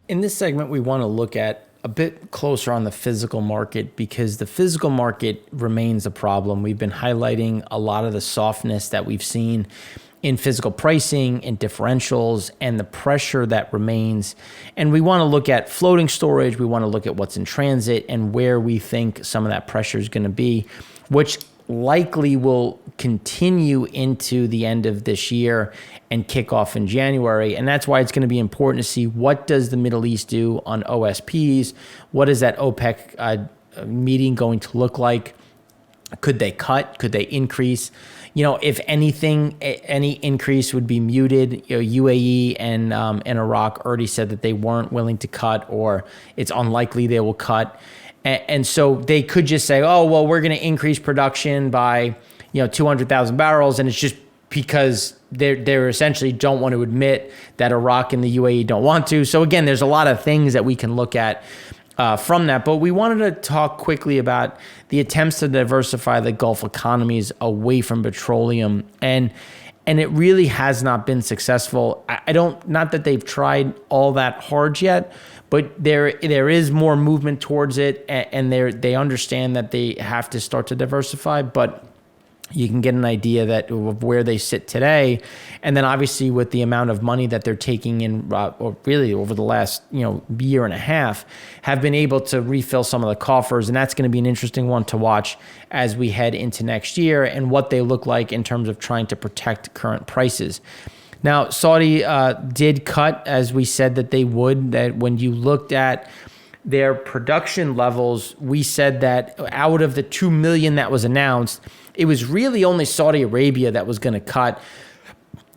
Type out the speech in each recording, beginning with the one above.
In this segment, we want to look at a bit closer on the physical market because the physical market remains a problem. We've been highlighting a lot of the softness that we've seen in physical pricing and differentials and the pressure that remains. And we want to look at floating storage. We want to look at what's in transit and where we think some of that pressure is going to be, which likely will continue into the end of this year and kick off in January. And that's why it's going to be important to see what does the Middle East do on OSPs? What is that OPEC meeting going to look like? Could they cut? Could they increase? If anything, any increase would be muted. UAE and Iraq already said that they weren't willing to cut, or it's unlikely they will cut. And so they could just say, oh, well, we're going to increase production by 200,000 barrels. And it's just because they essentially don't want to admit that Iraq and the UAE don't want to. So again, there's a lot of things that we can look at from that. But we wanted to talk quickly about the attempts to diversify the Gulf economies away from petroleum. And it really has not been successful. Not that they've tried all that hard yet, but there is more movement towards it, and they understand that they have to start to diversify. But you can get an idea of where they sit today, and then obviously with the amount of money that they're taking in, or really over the last year and a half, have been able to refill some of the coffers, and that's going to be an interesting one to watch as we head into next year and what they look like in terms of trying to protect current prices. Now, Saudi did cut, as we said that they would. That when you looked at their production levels, we said that out of the 2 million that was announced, it was really only Saudi Arabia that was going to cut.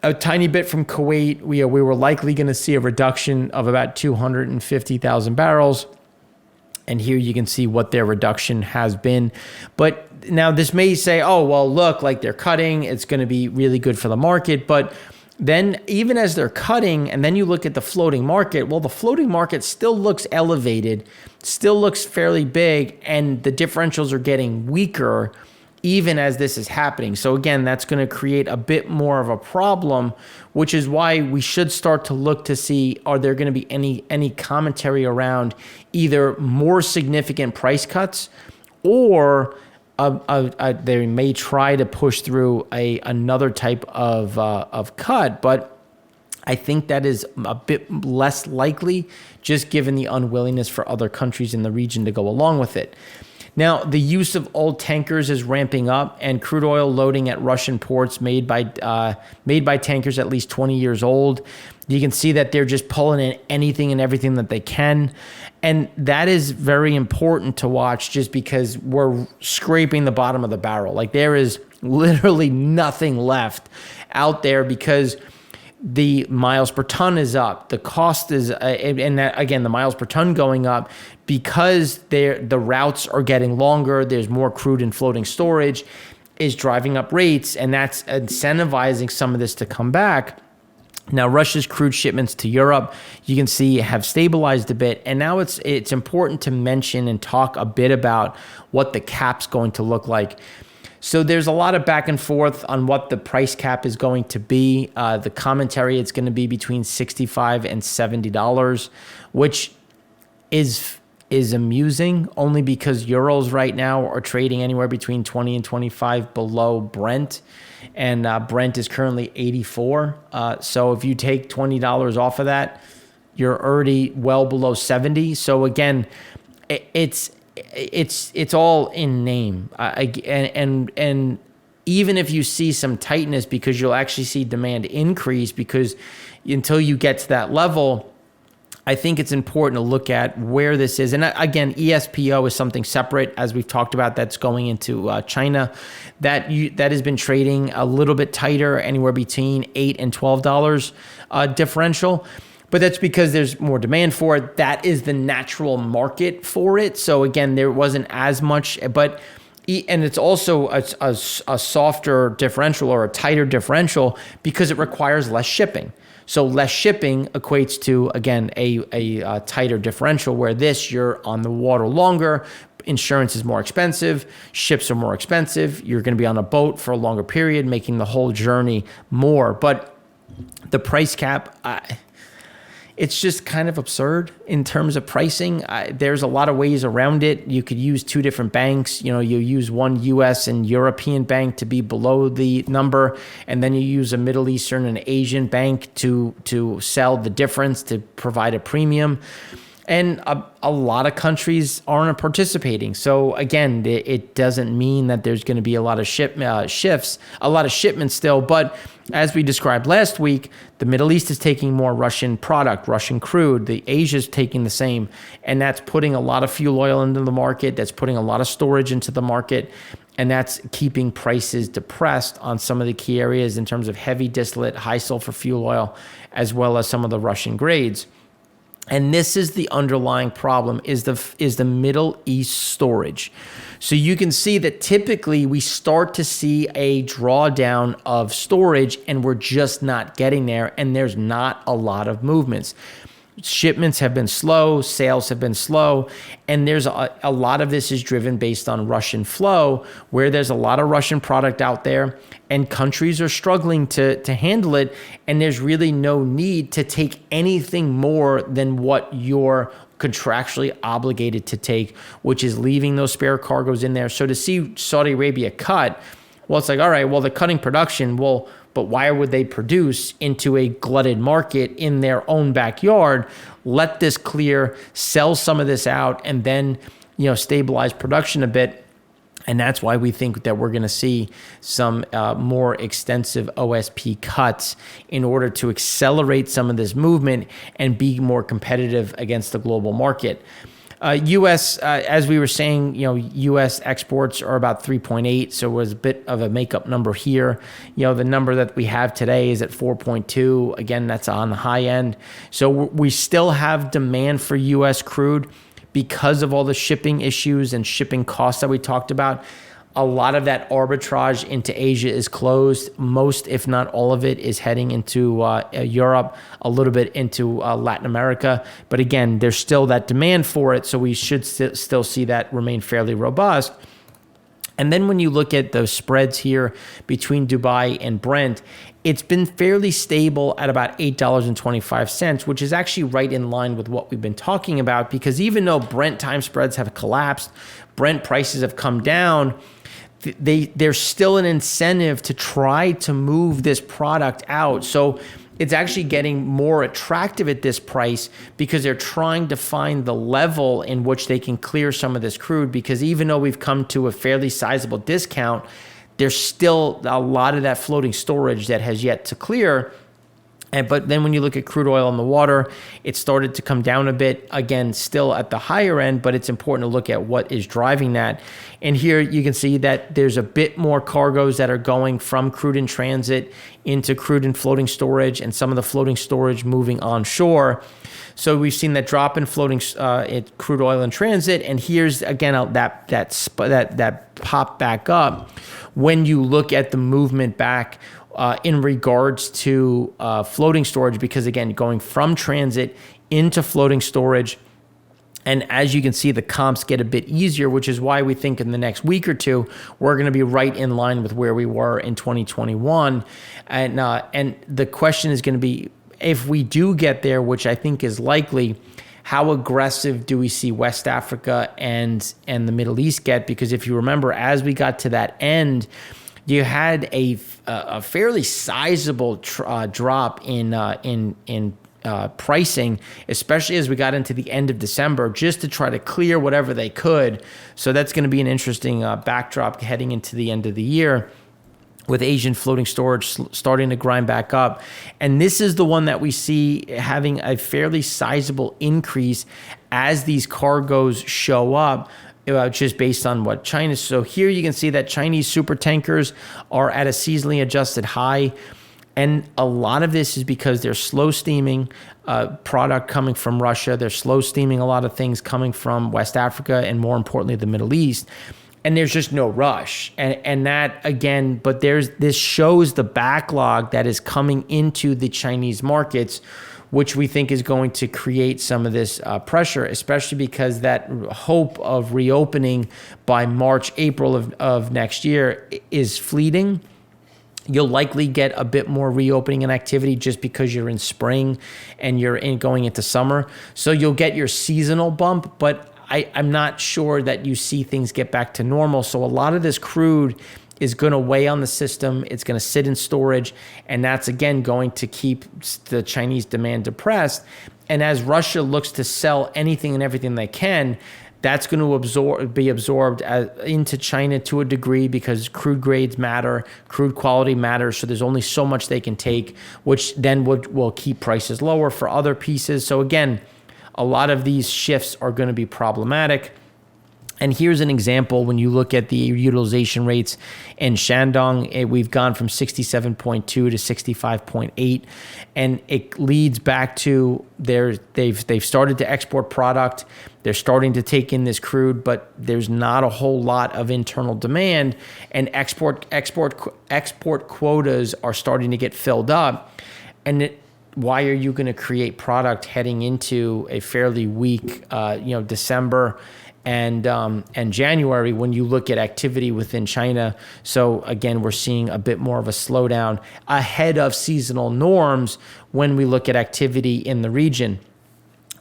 A tiny bit from Kuwait. We were likely going to see a reduction of about 250,000 barrels. And here you can see what their reduction has been. But now this may say, oh, well, look, like they're cutting. It's going to be really good for the market. But then even as they're cutting, and then you look at the floating market, well, the floating market still looks elevated, still looks fairly big, and the differentials are getting weaker even as this is happening. So again, that's going to create a bit more of a problem, which is why we should start to look to see, are there going to be any commentary around either more significant price cuts, or they may try to push through another type of cut. But I think that is a bit less likely, just given the unwillingness for other countries in the region to go along with it. Now, the use of old tankers is ramping up, and crude oil loading at Russian ports made by tankers at least 20 years old. You can see that they're just pulling in anything and everything that they can. And that is very important to watch, just because we're scraping the bottom of the barrel. Like, there is literally nothing left out there, because the miles per ton is up. The cost is, and that, again, the miles per ton going up because the routes are getting longer. There's more crude and floating storage is driving up rates, and that's incentivizing some of this to come back. Now, Russia's crude shipments to Europe, you can see, have stabilized a bit. And now it's important to mention and talk a bit about what the cap's going to look like. So there's a lot of back and forth on what the price cap is going to be. The commentary, it's going to be between $65 and $70, which is amusing, only because euros right now are trading anywhere between 20 and 25 below Brent. And Brent is currently 84. So if you take $20 off of that, you're already well below 70. So again, it's all in name. And even if you see some tightness, because you'll actually see demand increase, because until you get to that level, I think it's important to look at where this is. And again, ESPO is something separate, as we've talked about, that's going into China. That has been trading a little bit tighter, anywhere between $8 and $12 differential. But that's because there's more demand for it. That is the natural market for it. So again, there wasn't as much, and it's also a softer differential, or a tighter differential, because it requires less shipping. So less shipping equates to, again, a tighter differential, where this, you're on the water longer, insurance is more expensive, ships are more expensive, you're going to be on a boat for a longer period, making the whole journey more. But the price cap, it's just kind of absurd in terms of pricing. There's a lot of ways around it. You could use two different banks. You use one U.S. and European bank to be below the number, and then you use a Middle Eastern and Asian bank to sell the difference to provide a premium. And a lot of countries aren't participating. So again, it doesn't mean that there's going to be a lot of shifts, a lot of shipments still. But as we described last week, the Middle East is taking more Russian product, Russian crude. The Asia is taking the same. And that's putting a lot of fuel oil into the market. That's putting a lot of storage into the market. And that's keeping prices depressed on some of the key areas in terms of heavy distillate, high sulfur fuel oil, as well as some of the Russian grades. And this is the underlying problem, is the Middle East storage. So you can see that typically we start to see a drawdown of storage, and we're just not getting there, and there's not a lot of movements. Shipments have been slow, sales have been slow, and there's a lot of this is driven based on Russian flow, where there's a lot of Russian product out there, and countries are struggling to handle it, and there's really no need to take anything more than what you're contractually obligated to take, which is leaving those spare cargoes in there. So to see Saudi Arabia cut, well, it's like, all right, well, they're cutting production. Well, but why would they produce into a glutted market in their own backyard? Let this clear, sell some of this out, and then, stabilize production a bit. And that's why we think that we're going to see some more extensive OSP cuts in order to accelerate some of this movement and be more competitive against the global market. U.S., as we were saying, U.S. exports are about 3.8, so it was a bit of a makeup number here. The number that we have today is at 4.2. Again, that's on the high end. So we still have demand for U.S. crude because of all the shipping issues and shipping costs that we talked about. A lot of that arbitrage into Asia is closed. Most, if not all of it, is heading into Europe, a little bit into Latin America. But again, there's still that demand for it, so we should still see that remain fairly robust. And then when you look at the spreads here between Dubai and Brent, it's been fairly stable at about $8.25, which is actually right in line with what we've been talking about, because even though Brent time spreads have collapsed, Brent prices have come down, there's still an incentive to try to move this product out. So it's actually getting more attractive at this price because they're trying to find the level in which they can clear some of this crude, because even though we've come to a fairly sizable discount, there's still a lot of that floating storage that has yet to clear. But then when you look at crude oil in the water, it started to come down a bit. Again, still at the higher end, but it's important to look at what is driving that. And here you can see that there's a bit more cargoes that are going from crude in transit into crude and floating storage, and some of the floating storage moving onshore. So we've seen that drop in floating crude oil in transit, and here's again that pop back up when you look at the movement back in regards to floating storage, because again, going from transit into floating storage. And as you can see, the comps get a bit easier, which is why we think in the next week or two, we're going to be right in line with where we were in 2021. And the question is going to be, if we do get there, which I think is likely, how aggressive do we see West Africa and the Middle East get? Because if you remember, as we got to that end, you had a fairly sizable drop in pricing, especially as we got into the end of December, just to try to clear whatever they could. So that's going to be an interesting backdrop heading into the end of the year, with Asian floating storage starting to grind back up. And this is the one that we see having a fairly sizable increase as these cargoes show up, just based on what China. So here you can see that Chinese super tankers are at a seasonally adjusted high. And a lot of this is because they're slow steaming product coming from Russia. They're slow steaming a lot of things coming from West Africa, and more importantly, the Middle East. And there's just no rush. And that, again, but this shows the backlog that is coming into the Chinese markets, which we think is going to create some of this pressure, especially because that hope of reopening by March, April of next year is fleeting. You'll likely get a bit more reopening and activity just because you're in spring and you're going into summer. So you'll get your seasonal bump, but I'm not sure that you see things get back to normal. So a lot of this crude is going to weigh on the system. It's going to sit in storage, and that's, again, going to keep the Chinese demand depressed. And as Russia looks to sell anything and everything they can, that's going to be absorbed into China to a degree because crude grades matter, crude quality matters. So there's only so much they can take, which then will keep prices lower for other pieces. So again, a lot of these shifts are going to be problematic. And here's an example. When you look at the utilization rates in Shandong, we've gone from 67.2 to 65.8, and it leads back to they've started to export product. They're starting to take in this crude, but there's not a whole lot of internal demand, and export quotas are starting to get filled up. And why are you going to create product heading into a fairly weak, December and January when you look at activity within China? So again, we're seeing a bit more of a slowdown ahead of seasonal norms when we look at activity in the region.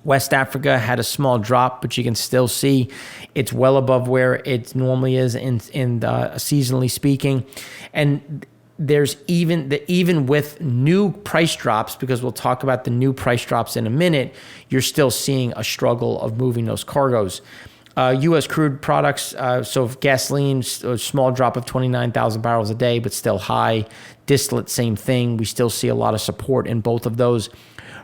West Africa had a small drop, but you can still see it's well above where it normally is in seasonally speaking. And there's even with new price drops, because we'll talk about the new price drops in a minute, you're still seeing a struggle of moving those cargoes. U.S. crude products, so gasoline, a small drop of 29,000 barrels a day, but still high. Distillate, same thing. We still see a lot of support in both of those.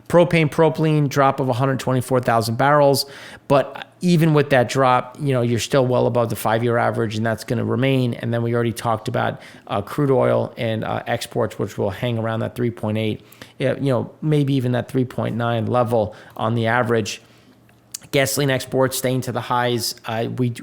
Propane, propylene, drop of 124,000 barrels. But even with that drop, you're still well above the 5-year average, and that's going to remain. And then we already talked about crude oil and exports, which will hang around that 3.8, maybe even that 3.9 level on the average. Gasoline exports staying to the highs. We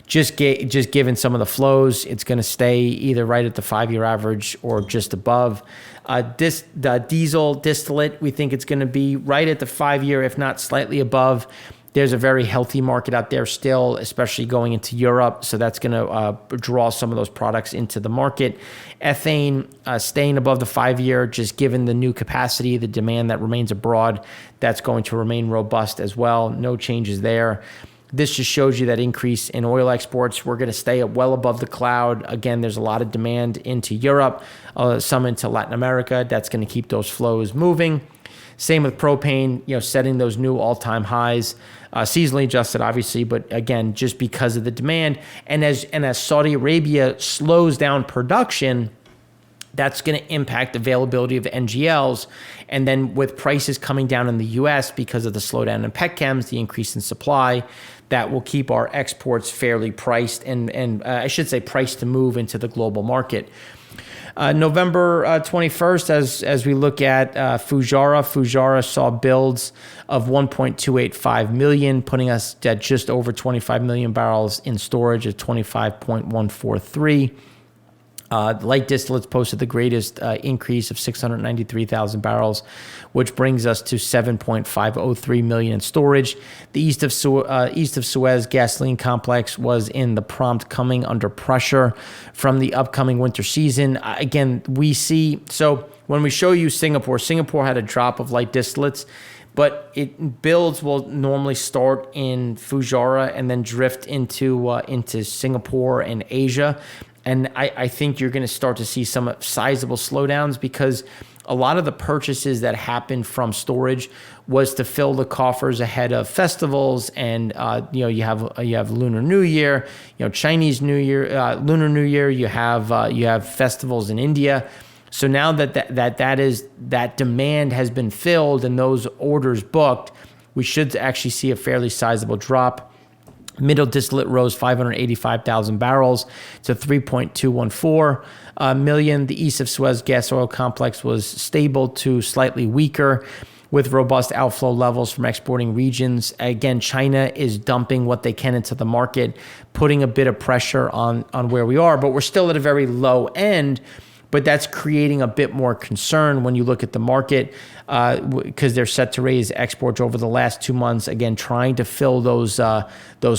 just given some of the flows, it's going to stay either right at the 5-year average or just above. The diesel distillate, we think it's going to be right at the 5-year, if not slightly above. There's a very healthy market out there still, especially going into Europe. So that's going to draw some of those products into the market. Ethane staying above the 5-year, just given the new capacity, the demand that remains abroad, that's going to remain robust as well. No changes there. This just shows you that increase in oil exports. We're going to stay well above the cloud. Again, there's a lot of demand into Europe, some into Latin America. That's going to keep those flows moving. Same with propane, setting those new all-time highs, seasonally adjusted, obviously, but again, just because of the demand. And as Saudi Arabia slows down production, that's going to impact availability of NGLs. And then with prices coming down in the U.S. because of the slowdown in petchems, the increase in supply, that will keep our exports fairly priced and I should say priced to move into the global market. November 21st, as we look at Fujairah saw builds of 1.285 million, putting us at just over 25 million barrels in storage at 25.143. Light distillates posted the greatest increase of 693,000 barrels, which brings us to 7.503 million in storage. The East of Suez gasoline complex was in the prompt coming under pressure from the upcoming winter season. Again, we see, so when we show you Singapore had a drop of light distillates, but builds will normally start in Fujairah and then drift into Singapore and Asia. And I think you're going to start to see some sizable slowdowns because a lot of the purchases that happened from storage was to fill the coffers ahead of festivals, and you have Lunar New Year, Chinese New Year, Lunar New Year. You have festivals in India. So now that demand has been filled and those orders booked, we should actually see a fairly sizable drop. Middle distillate rose 585,000 barrels to 3.214 million. The East of Suez gas oil complex was stable to slightly weaker with robust outflow levels from exporting regions. Again, China is dumping what they can into the market, putting a bit of pressure on where we are, but we're still at a very low end. But that's creating a bit more concern when you look at the market because they're set to raise exports over the last 2 months, again, trying to fill those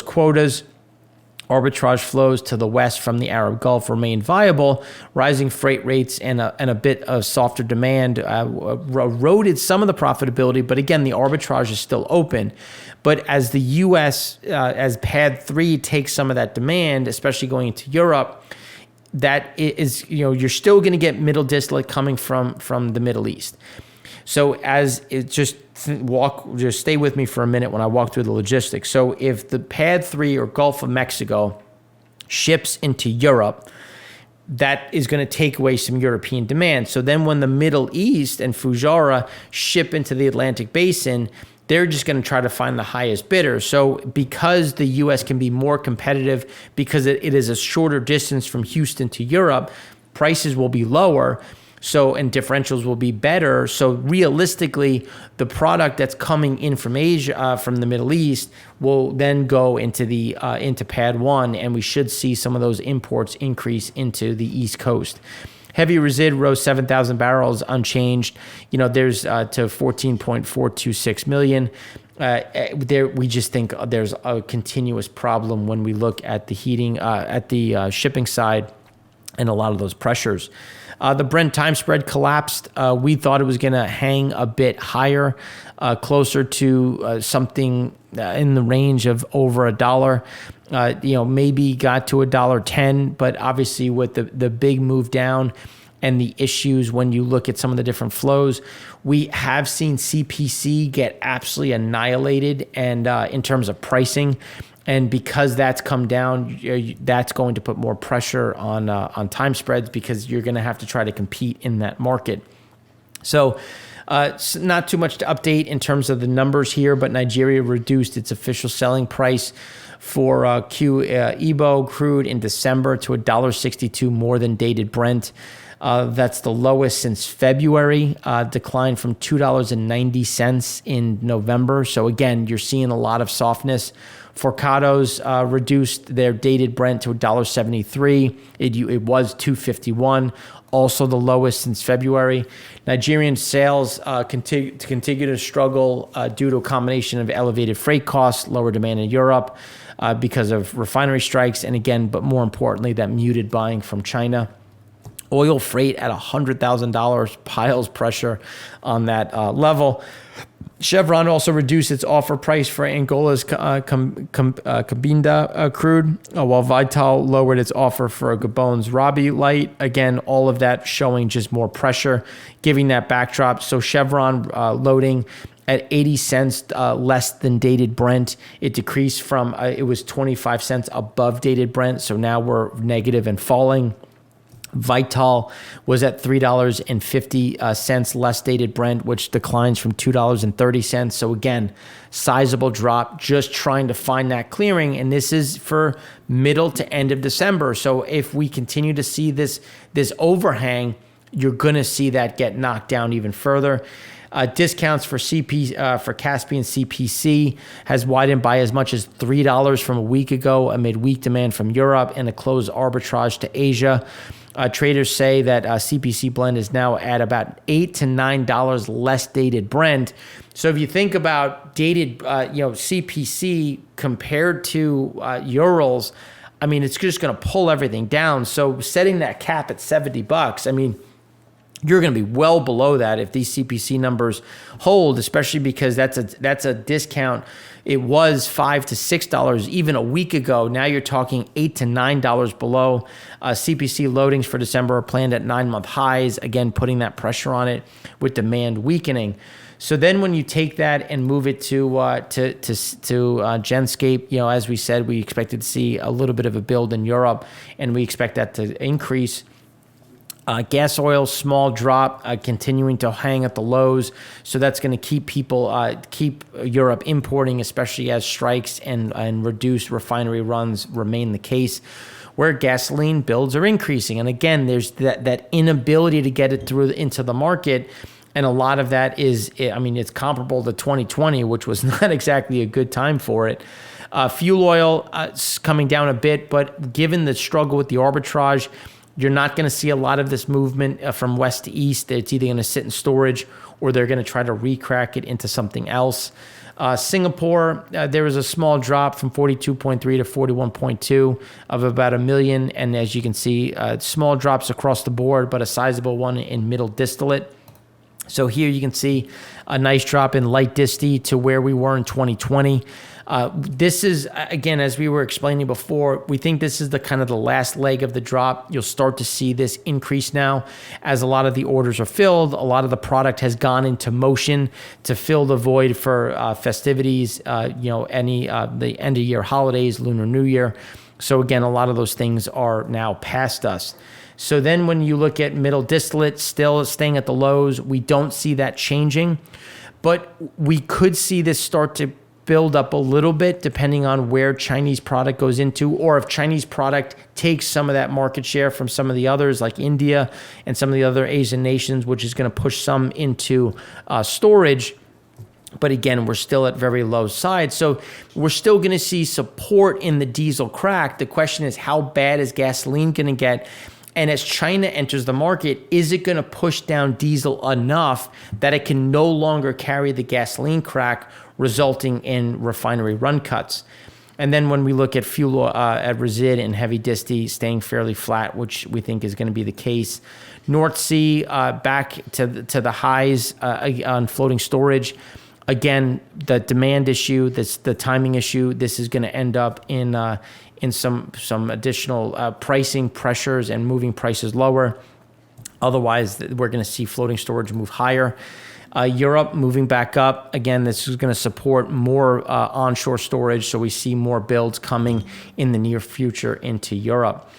quotas. arbitrage flows to the west from the Arab Gulf remain viable. Rising freight rates and a bit of softer demand eroded some of the profitability, but again, the arbitrage is still open. But as the U.S., as PADD 3 takes some of that demand, especially going into Europe, that is, you're still going to get middle distillate coming from the Middle East. So as it just stay with me for a minute when I walk through the logistics. So if the PADD 3 or Gulf of Mexico ships into Europe, that is going to take away some European demand. So then when the Middle East and Fujairah ship into the Atlantic Basin, they're just going to try to find the highest bidder. So because the U.S. can be more competitive, because it is a shorter distance from Houston to Europe, prices will be lower. So, and differentials will be better. So realistically, the product that's coming in from Asia, from the Middle East, will then go into into PADD 1, and we should see some of those imports increase into the East Coast. Heavy resid rose 7,000 barrels unchanged. There's to 14.426 million. We just think there's a continuous problem when we look at the heating, at the shipping side, and a lot of those pressures. The Brent time spread collapsed. We thought it was going to hang a bit higher, closer to something in the range of over $1. Maybe got to $1.10, but obviously with the big move down and the issues when you look at some of the different flows, we have seen CPC get absolutely annihilated, and in terms of pricing. And because that's come down, that's going to put more pressure on time spreads, because you're going to have to try to compete in that market. So not too much to update in terms of the numbers here, but Nigeria reduced its official selling price for EBO crude in December to $1.62 more than dated Brent. That's the lowest since February, declined from $2.90 in November. So again, you're seeing a lot of softness. Forcados reduced their dated Brent to $1.73. It was $2.51, also the lowest since February. Nigerian sales continue to struggle due to a combination of elevated freight costs, lower demand in Europe because of refinery strikes, and again, but more importantly, that muted buying from China. Oil freight at $100,000 piles pressure on that level. Chevron also reduced its offer price for Angola's Cabinda crude, while Vital lowered its offer for Gabon's Rabi Light. Again, all of that showing just more pressure, giving that backdrop. So Chevron loading at 80 cents less than dated Brent. It decreased from, it was 25 cents above dated Brent, so now we're negative and falling. Vital was at $3.50 less dated Brent, which declines from $2.30. So again, sizable drop, just trying to find that clearing. And this is for middle to end of December. So if we continue to see this overhang, you're going to see that get knocked down even further. Discounts for for Caspian CPC has widened by as much as $3 from a week ago amid weak demand from Europe and a closed arbitrage to Asia. Traders say that CPC blend is now at about $8 to $9 less dated Brent. So if you think about dated, CPC compared to Urals, I mean, it's just going to pull everything down. So setting that cap at $70, I mean, you're going to be well below that if these CPC numbers hold, especially because that's a discount. It was $5 to $6 even a week ago. Now you're talking $8 to $9 below. CPC loadings for December are planned at 9-month highs, again putting that pressure on it with demand weakening. So then when you take that and move it to Genscape, as we said, we expected to see a little bit of a build in Europe, and we expect that to increase. Gas oil, small drop, continuing to hang at the lows. So that's going to keep keep Europe importing, especially as strikes and reduced refinery runs remain the case. Where gasoline builds are increasing. And again, there's that inability to get it through into the market. And a lot of that is, it's comparable to 2020, which was not exactly a good time for it. Fuel oil is coming down a bit, but given the struggle with the arbitrage, you're not going to see a lot of this movement from west to east. It's either going to sit in storage or they're going to try to recrack it into something else. Singapore, there was a small drop from 42.3 to 41.2 of about 1 million. And as you can see, small drops across the board, but a sizable one in middle distillate. So here you can see a nice drop in light disti to where we were in 2020. This is, again, as we were explaining before, we think this is the kind of the last leg of the drop. You'll start to see this increase now as a lot of the orders are filled. A lot of the product has gone into motion to fill the void for festivities, the end of year holidays, Lunar New Year. So again, a lot of those things are now past us. So then when you look at middle distillate, still staying at the lows, we don't see that changing, but we could see this start to build up a little bit depending on where Chinese product goes into, or if Chinese product takes some of that market share from some of the others like India and some of the other Asian nations, which is going to push some into storage. But again, we're still at very low side. So we're still going to see support in the diesel crack. The question is, how bad is gasoline going to get? And as China enters the market, is it going to push down diesel enough that it can no longer carry the gasoline crack, resulting in refinery run cuts? And then when we look at fuel at resid and heavy disti staying fairly flat, which we think is going to be the case. North Sea back to the highs on floating storage. Again, the demand issue, the timing issue, this is going to end up in some additional pricing pressures and moving prices lower. Otherwise, we're going to see floating storage move higher. Europe moving back up. Again, this is going to support more onshore storage, so we see more builds coming in the near future into Europe.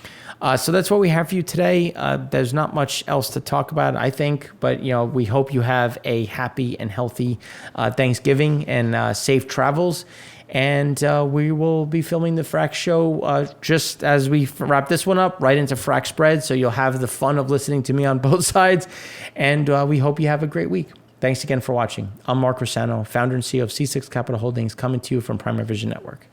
So that's what we have for you today. There's not much else to talk about, I think, but we hope you have a happy and healthy Thanksgiving and safe travels. And we will be filming the Frac Show just as we wrap this one up, right into Frac Spread. So you'll have the fun of listening to me on both sides. And we hope you have a great week. Thanks again for watching. I'm Mark Rossano, founder and CEO of C6 Capital Holdings, coming to you from Primary Vision Network.